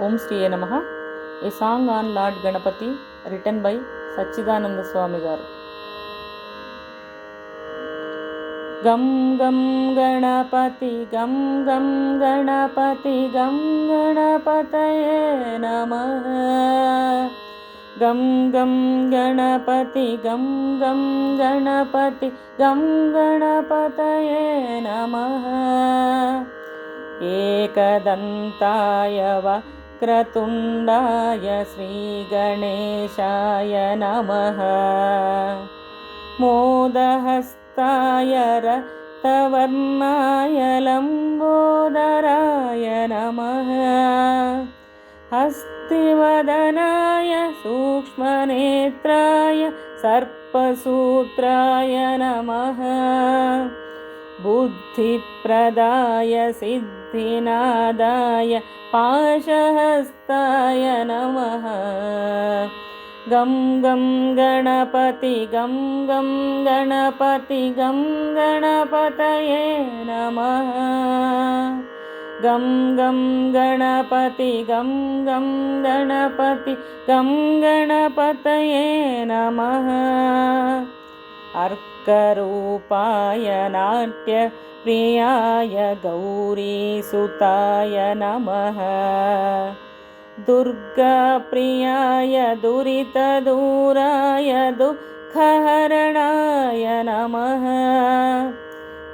Om Shriye Namaha. A song on Lord Ganapati written by Sachidananda Swami Garu. Gam gam Ganapati, gam gam Ganapati, gam Ganapataye Namaha. Gam gam Ganapati, gam gam Ganapati, gam Ganapataye Namaha. एकदन्ताय वक्रतुण्डाय श्रीगणेशाय नमः। मोदहस्ताय रक्तवर्णाय लम्बोदराय नमः। हस्तिवदनाय सूक्ष्मनेत्राय सर्पसूत्राय नमः। बुद्धिप्रदाय सिद्धिनादाय पाशहस्ताय नमः। गं गं गणपति, गं गं गणपति, गं गणपतये नमः। गं गं गणपति, गं गं गणपति, गं गणपतये नमः। अर्करूपाय नाट्यप्रियाय गौरीसुताय नमः। दुर्गाप्रियाय दुरितदूराय दुःखहरणाय नमः।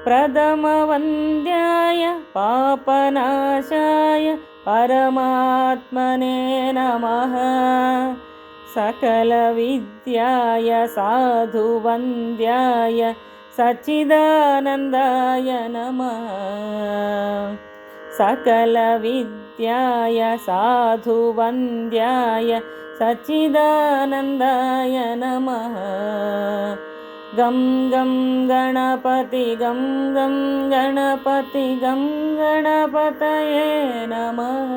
प्रथमवन्द्याय पापनाशाय परमात्मने नमः। सकलविद्याय साधुवन्द्याय सच्चिदानन्दाय नमः। सकलविद्याय साधुवन्द्याय सच्चिदानन्दाय नमः। गं गं गणपति, गं गं गणपति, गं गणपतये नमः।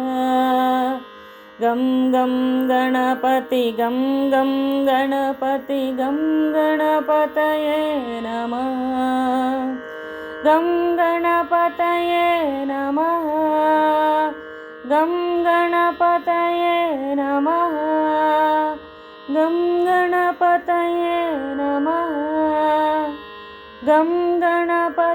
गं गं गणपति, गं गं गणपति, गं गणपतये नमः। गं गणपतये नमः। गं गणपतये नमः। गं गणपतये नमः। गं गणपतये